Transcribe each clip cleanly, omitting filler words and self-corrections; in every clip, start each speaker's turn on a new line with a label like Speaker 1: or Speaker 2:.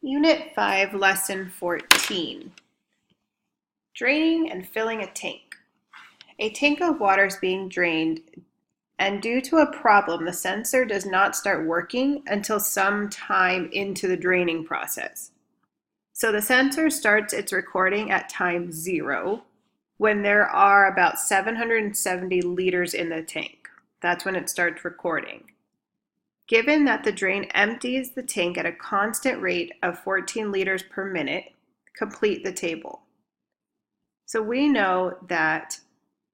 Speaker 1: Unit 5, Lesson 14, Draining and Filling a Tank. A tank of water is being drained, and due to a problem, the sensor does not start working until some time into the draining process. So the sensor starts its recording at time 0, when there are about 770 liters in the tank. That's when it starts recording. Given that the drain empties the tank at a constant rate of 14 liters per minute, complete the table. So we know that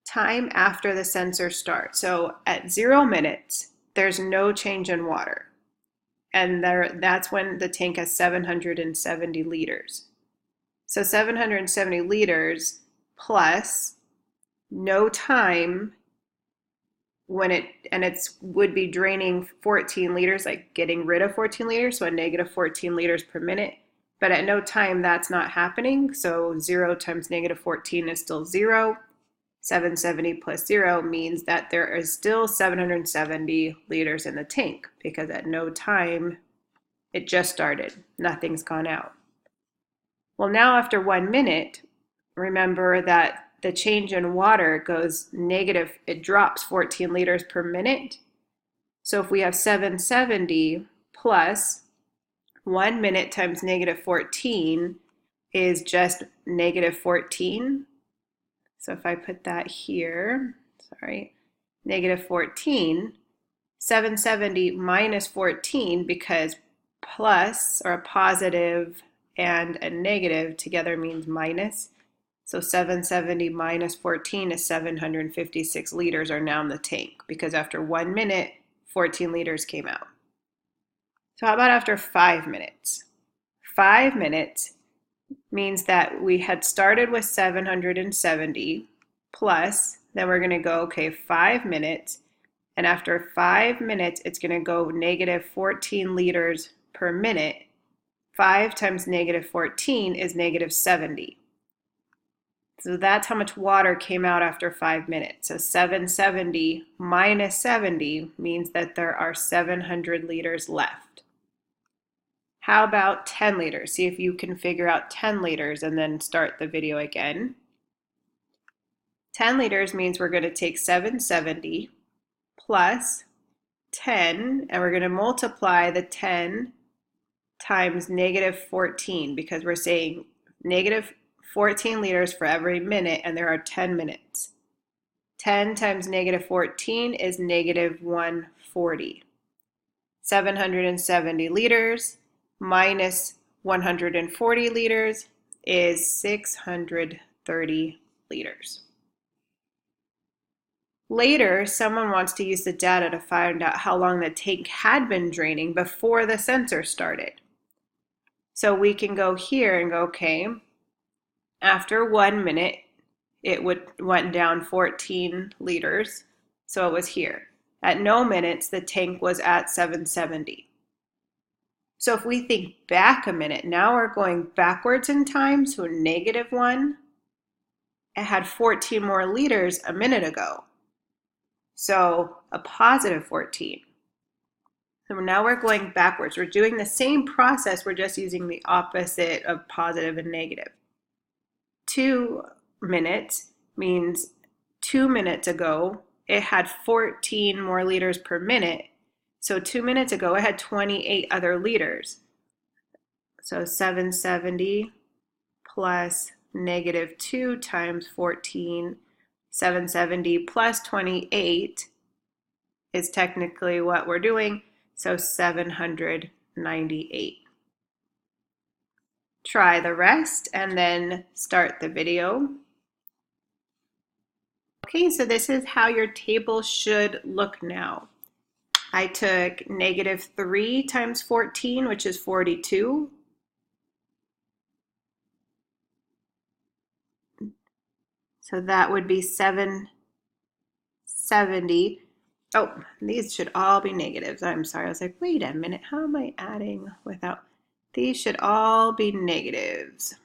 Speaker 1: time after the sensor starts, so at 0 minutes, there's no change in water. And that's when the tank has 770 liters. So 770 liters plus no time when it would be draining 14 liters, like getting rid of 14 liters, so a negative 14 liters per minute. But at no time that's not happening, so 0 times negative 14 is still 0. 770 plus 0 means that there is still 770 liters in the tank, because at no time it just started, nothing's gone out. Well, now after 1 minute, remember that the change in water goes negative, it drops 14 liters per minute. So if we have 770 plus 1 minute times negative 14 is just negative 14. So if I put that here, negative 14, 770 minus 14, because plus or a positive and a negative together means minus. So 770 minus 14 is 756 liters are now in the tank, because after 1 minute, 14 liters came out. So how about after 5 minutes? 5 minutes means that we had started with 770 plus, then we're going to go, 5 minutes. And after 5 minutes, it's going to go negative 14 liters per minute. 5 times negative 14 is negative 70. So that's how much water came out after 5 minutes. So 770 minus 70 means that there are 700 liters left. How about 10 liters? See if you can figure out 10 liters and then start the video again. 10 liters means we're going to take 770 plus 10, and we're going to multiply the 10 times negative 14, because we're saying negative 14 liters for every minute, and there are 10 minutes. 10 times negative 14 is negative 140. 770 liters minus 140 liters is 630 liters. Later, someone wants to use the data to find out how long the tank had been draining before the sensor started. So we can go here and go, after 1 minute, it went down 14 liters, so it was here. At no minutes, the tank was at 770. So if we think back a minute, now we're going backwards in time, so -1. It had 14 more liters a minute ago, so a positive 14. So now we're going backwards. We're doing the same process, we're just using the opposite of positive and negative. 2 minutes means 2 minutes ago, it had 14 more liters per minute. So 2 minutes ago, it had 28 other liters. So 770 plus -2 times 14, 770 plus 28 is technically what we're doing, so 798. Try the rest and then start the video. Okay, so this is how your table should look now. I took -3 times 14, which is 42. So that would be 770. Oh, these should all be negatives. I'm sorry, I was like, wait a minute, how am I adding without? These should all be negatives,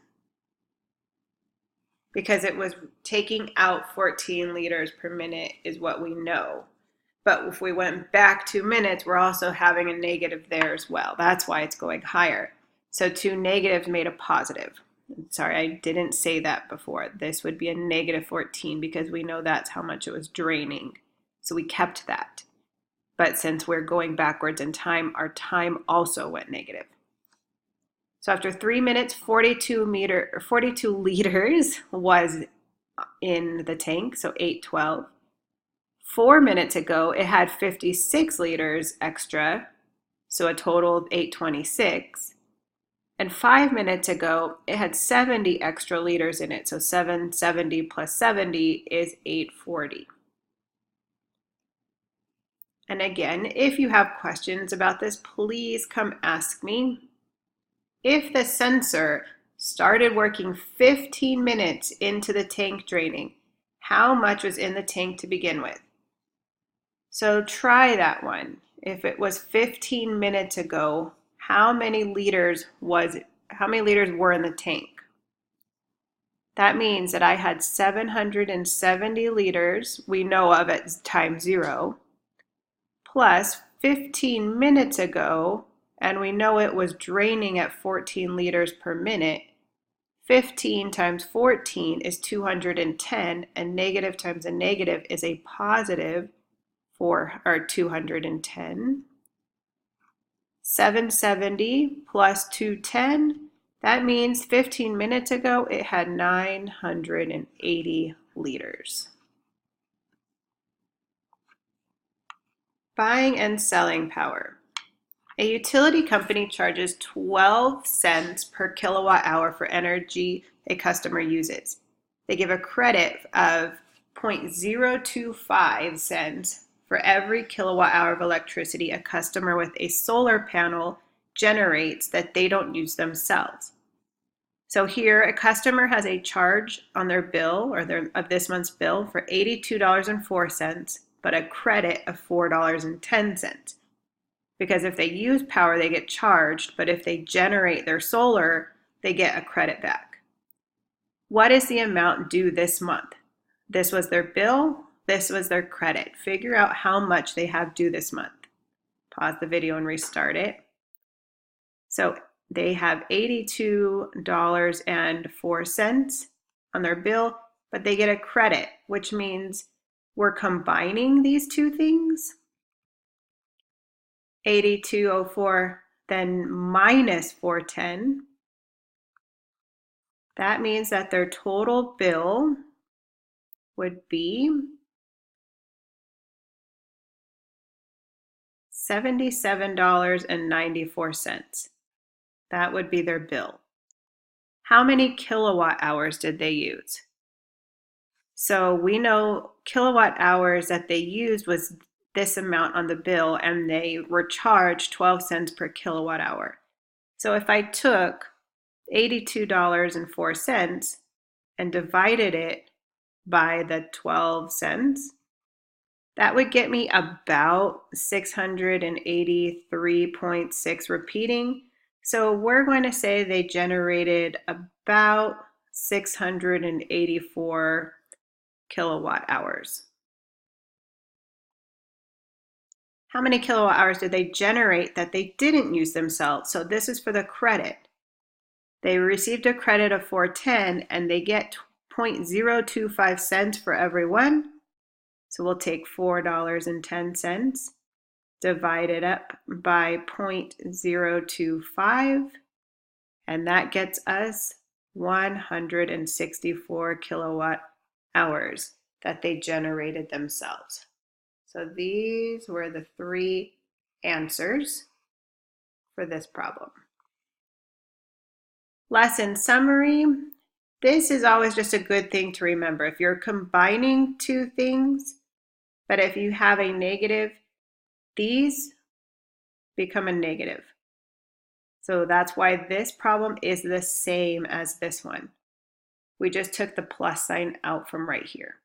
Speaker 1: because it was taking out 14 liters per minute is what we know. But if we went back 2 minutes, we're also having a negative there as well. That's why it's going higher. So two negatives made a positive. Sorry, I didn't say that before. This would be a negative 14 because we know that's how much it was draining. So we kept that. But since we're going backwards in time, our time also went negative. So after 3 minutes, 42 liters was in the tank, so 812. 4 minutes ago, it had 56 liters extra, so a total of 826. And 5 minutes ago, it had 70 extra liters in it, so 770 plus 70 is 840. And again, if you have questions about this, please come ask me. If the sensor started working 15 minutes into the tank draining, how much was in the tank to begin with? So try that one. If it was 15 minutes ago, how many liters were in the tank? That means that I had 770 liters we know of at time 0, plus 15 minutes ago, and we know it was draining at 14 liters per minute. 15 times 14 is 210, and negative times a negative is a positive 210. 770 plus 210, that means 15 minutes ago it had 980 liters. Buying and selling power. A utility company charges 12 cents per kilowatt hour for energy a customer uses. They give a credit of 0.025 cents for every kilowatt hour of electricity a customer with a solar panel generates that they don't use themselves. So here, a customer has a charge on their bill of this month's bill for $82.04, but a credit of $4.10. Because if they use power, they get charged, but if they generate their solar, they get a credit back. What is the amount due this month? This was their bill, this was their credit. Figure out how much they have due this month. Pause the video and restart it. So they have $82.04 on their bill, but they get a credit, which means we're combining these two things. 8204, then minus 410. That means that their total bill would be $77.94. That would be their bill. How many kilowatt hours did they use? So we know kilowatt hours that they used was this amount on the bill, and they were charged 12 cents per kilowatt hour. So if I took $82.04 and divided it by the 12 cents, that would get me about 683.6 repeating. So we're going to say they generated about 684 kilowatt hours. How many kilowatt hours did they generate that they didn't use themselves? So this is for the credit. They received a credit of 410 and they get 0.025 cents for every one. So we'll take $4.10, divide it up by 0.025, and that gets us 164 kilowatt hours that they generated themselves. So these were the 3 answers for this problem. Lesson summary. This is always just a good thing to remember. If you're combining two things, but if you have a negative, these become a negative. So that's why this problem is the same as this one. We just took the plus sign out from right here.